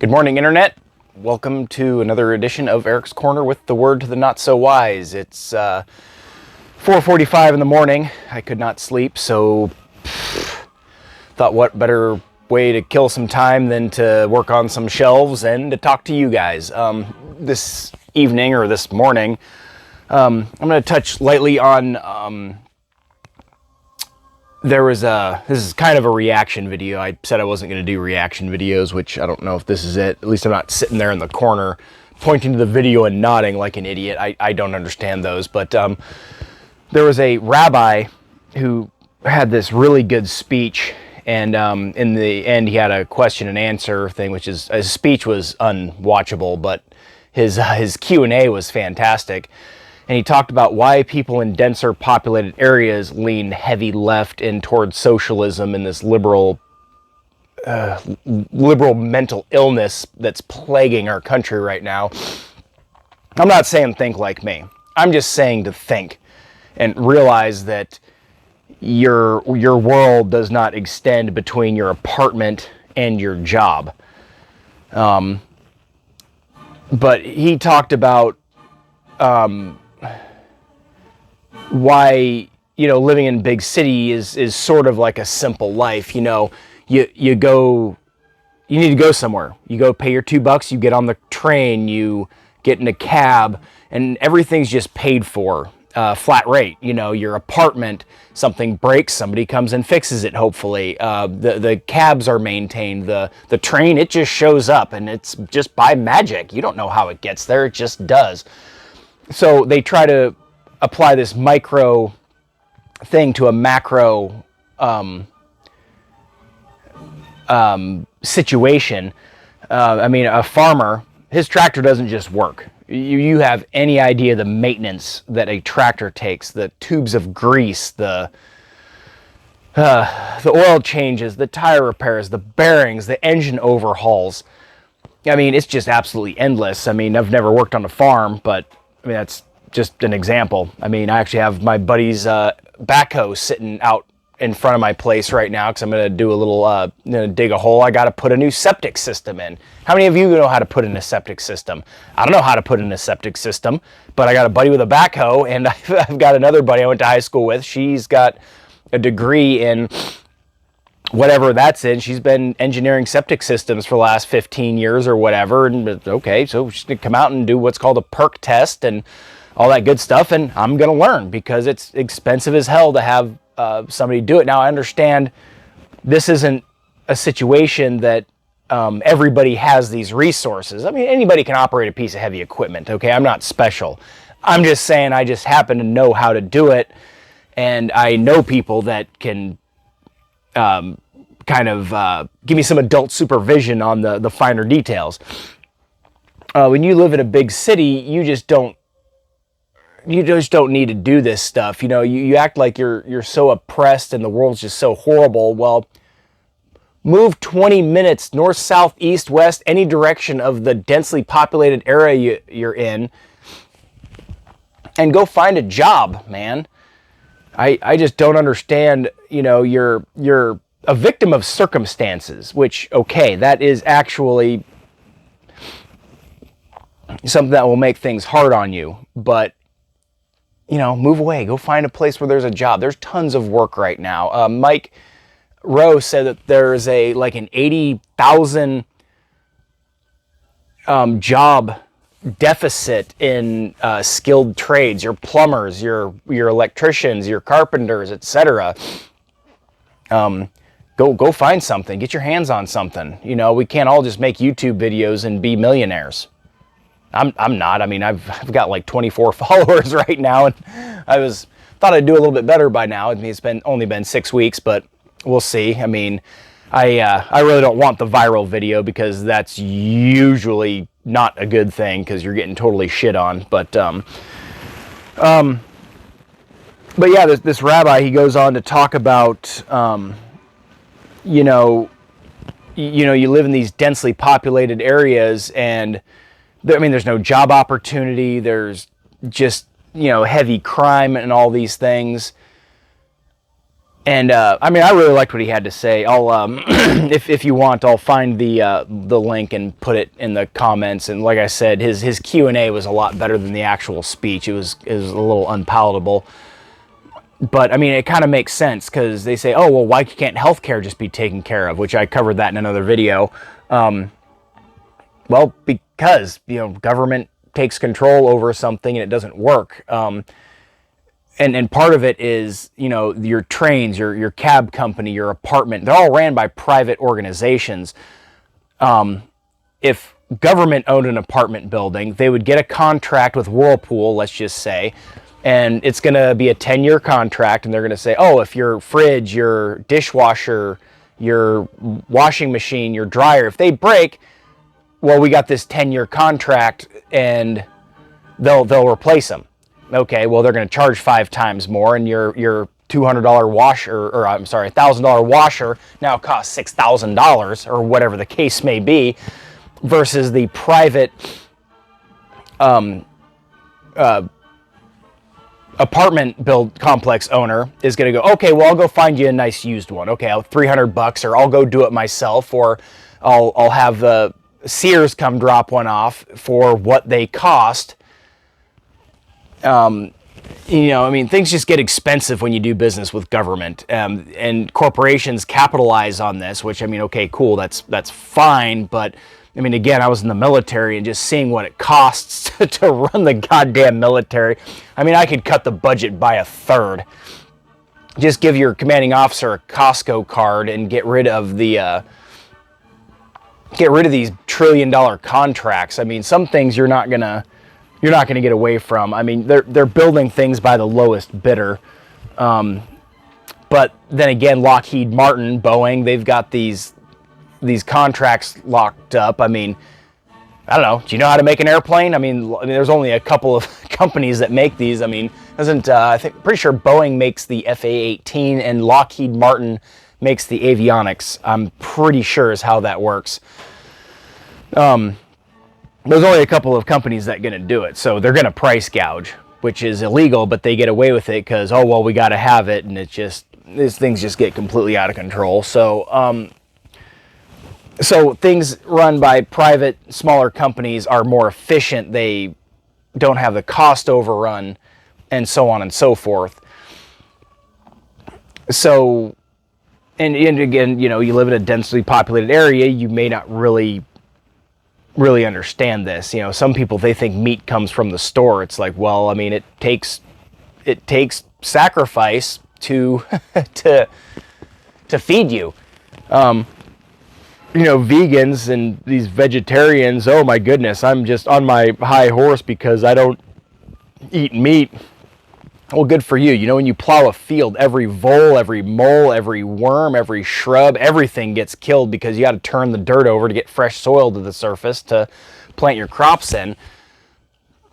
Good morning, Internet. Welcome to another edition of Eric's Corner with the word to the not-so-wise. It's 4:45 in the morning. I could not sleep, so thought what better way to kill some time than to work on some shelves and to talk to you guys. This evening, or this morning, I'm going to touch lightly on... this is kind of a reaction video. I said I wasn't going to do reaction videos, which I don't know if this is it. At least I'm not sitting there in the corner pointing to the video and nodding like an idiot. I don't understand those. But there was a rabbi who had this really good speech, and in the end he had a question and answer thing, which is, his speech was unwatchable, but his Q&A was fantastic. And he talked about why people in denser populated areas lean heavy left and towards socialism and this liberal mental illness that's plaguing our country right now. I'm not saying think like me. I'm just saying to think and realize that your world does not extend between your apartment and your job. But he talked about why, living in big city is sort of like a simple life. You need to go somewhere. You go pay your $2, you get on the train, you get in a cab, and everything's just paid for, flat rate. Your apartment, something breaks, somebody comes and fixes it, hopefully. The cabs are maintained. The train, it just shows up, and it's just by magic. You don't know how it gets there, it just does. So they try to apply this micro thing to a macro situation. A farmer, his tractor doesn't just work. You have any idea the maintenance that a tractor takes, the tubes of grease, the oil changes, the tire repairs, the bearings, the engine overhauls. It's just absolutely endless. I've never worked on a farm, but that's just an example. I actually have my buddy's backhoe sitting out in front of my place right now because I'm going to do a little, dig a hole. I got to put a new septic system in. How many of you know how to put in a septic system? I don't know how to put in a septic system, but I got a buddy with a backhoe, and I've got another buddy I went to high school with. She's got a degree in whatever that's in. She's been engineering septic systems for the last 15 years or whatever. And okay, so she's going to come out and do what's called a perk test and all that good stuff. And I'm going to learn because it's expensive as hell to have somebody do it. Now, I understand this isn't a situation that everybody has these resources. Anybody can operate a piece of heavy equipment, okay? I'm not special. I'm just saying I just happen to know how to do it. And I know people that can give me some adult supervision on the finer details. When you live in a big city, you just don't need to do this stuff. You act like you're so oppressed and the world's just so horrible. Well, move 20 minutes north, south, east, west, any direction of the densely populated area you're in, and go find a job, man. I just don't understand. You're a victim of circumstances, which, okay, that is actually something that will make things hard on you. But, move away. Go find a place where there's a job. There's tons of work right now. Mike Rowe said that there's an 80,000 job deficit in skilled trades. Your plumbers, your electricians, your carpenters, etc. Go find something. Get your hands on something. We can't all just make YouTube videos and be millionaires. I'm not. I've got like 24 followers right now, and thought I'd do a little bit better by now. It's only been 6 weeks, but we'll see. I really don't want the viral video because that's usually not a good thing because you're getting totally shit on. But yeah, this rabbi, he goes on to talk about you live in these densely populated areas, and there's no job opportunity. There's just, heavy crime and all these things. And I mean, I really liked what he had to say. I'll, if you want, I'll find the link and put it in the comments. And like I said, his Q&A was a lot better than the actual speech. It was a little unpalatable. But I mean, it kind of makes sense because they say, oh well, why can't healthcare just be taken care of? Which I covered that in another video. Well, because government takes control over something and it doesn't work. And part of it is, your trains, your cab company, your apartment, they're all ran by private organizations. If government owned an apartment building, they would get a contract with Whirlpool, let's just say, and it's going to be a 10-year contract, and they're going to say, oh, if your fridge, your dishwasher, your washing machine, your dryer, if they break, well, we got this 10-year contract, and they'll replace them. Okay, well, they're going to charge 5 times more, and your $200 washer, or I'm sorry, $1,000 washer now costs $6,000, or whatever the case may be, versus the private apartment build complex owner is going to go, okay, well, I'll go find you a nice used one. Okay, I'll $300, or I'll go do it myself, or I'll have the Sears come drop one off for what they cost. I mean, things just get expensive when you do business with government, and corporations capitalize on this, which, I mean, okay, cool, that's fine, but, I mean, again, I was in the military, and just seeing what it costs to run the goddamn military, I mean, I could cut the budget by 1/3. Just give your commanding officer a Costco card and get rid of these $1 trillion contracts. I mean, some things you're not gonna get away from. I mean, they're building things by the lowest bidder. But then again, Lockheed Martin, Boeing, they've got these contracts locked up. I mean, I don't know. Do you know how to make an airplane? I mean, there's only a couple of companies that make these. I mean, pretty sure Boeing makes the FA-18 and Lockheed Martin makes the avionics. I'm pretty sure is how that works. There's only a couple of companies that are going to do it, so they're going to price gouge, which is illegal, but they get away with it because, oh, well, we got to have it, and these things just get completely out of control. So things run by private, smaller companies are more efficient. They don't have the cost overrun, and so on and so forth. So, and again, you live in a densely populated area, you may not really understand this. Some people, they think meat comes from the store. It's like, well, I mean, it takes sacrifice to feed you. Vegans and these vegetarians, oh my goodness, I'm just on my high horse because I don't eat meat. Well, good for you. When you plow a field, every vole, every mole, every worm, every shrub, everything gets killed because you got to turn the dirt over to get fresh soil to the surface to plant your crops in.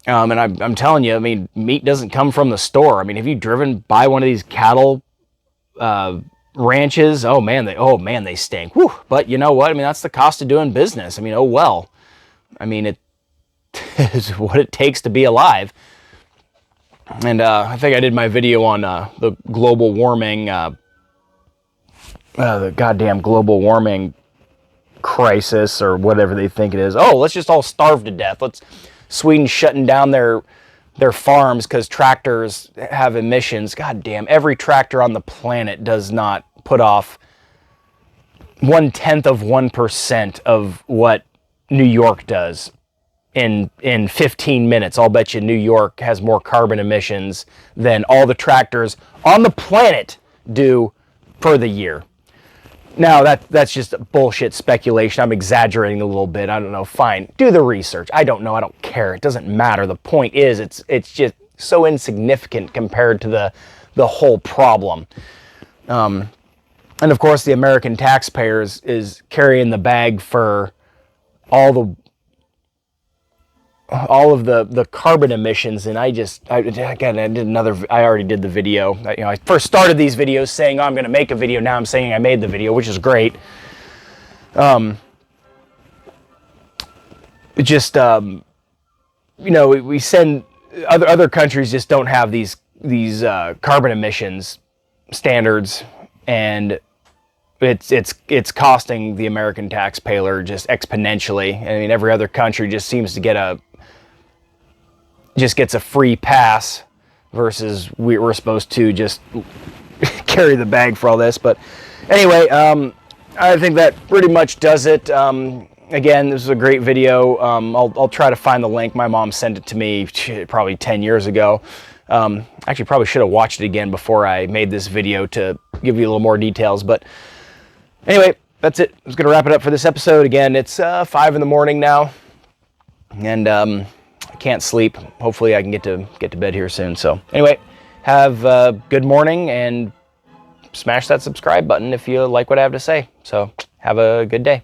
And I'm telling you, I mean, meat doesn't come from the store. I mean, have you driven by one of these cattle ranches? Oh man, they stink. Whew. But you know what? I mean, that's the cost of doing business. I mean, oh well. I mean, it is what it takes to be alive. And I think I did my video on the global warming, the goddamn global warming crisis, or whatever they think it is. Oh, let's just all starve to death. Sweden shutting down their farms because tractors have emissions. God damn, every tractor on the planet does not put off 0.1% of what New York does. In 15 minutes, I'll bet you New York has more carbon emissions than all the tractors on the planet do for the year. Now, that's just bullshit speculation. I'm exaggerating a little bit. I don't know. Fine. Do the research. I don't know. I don't care. It doesn't matter. The point is, it's just so insignificant compared to the whole problem. And of course, the American taxpayers is carrying the bag for all of the carbon emissions. And I already did the video. I first started these videos saying, oh, I'm going to make a video. Now I'm saying I made the video, which is great. We send other countries just don't have these carbon emissions standards and it's costing the American taxpayer just exponentially. I mean, every other country just seems to gets a free pass, versus we're supposed to just carry the bag for all this. But anyway, I think that pretty much does it. Again, this is a great video. I'll try to find the link. My mom sent it to me probably 10 years ago. Actually, probably should have watched it again before I made this video to give you a little more details. But anyway, that's it. I was going to wrap it up for this episode. Again, it's 5 in the morning now, and I can't sleep. Hopefully, I can get to bed here soon. So anyway, have a good morning, and smash that subscribe button if you like what I have to say. So have a good day.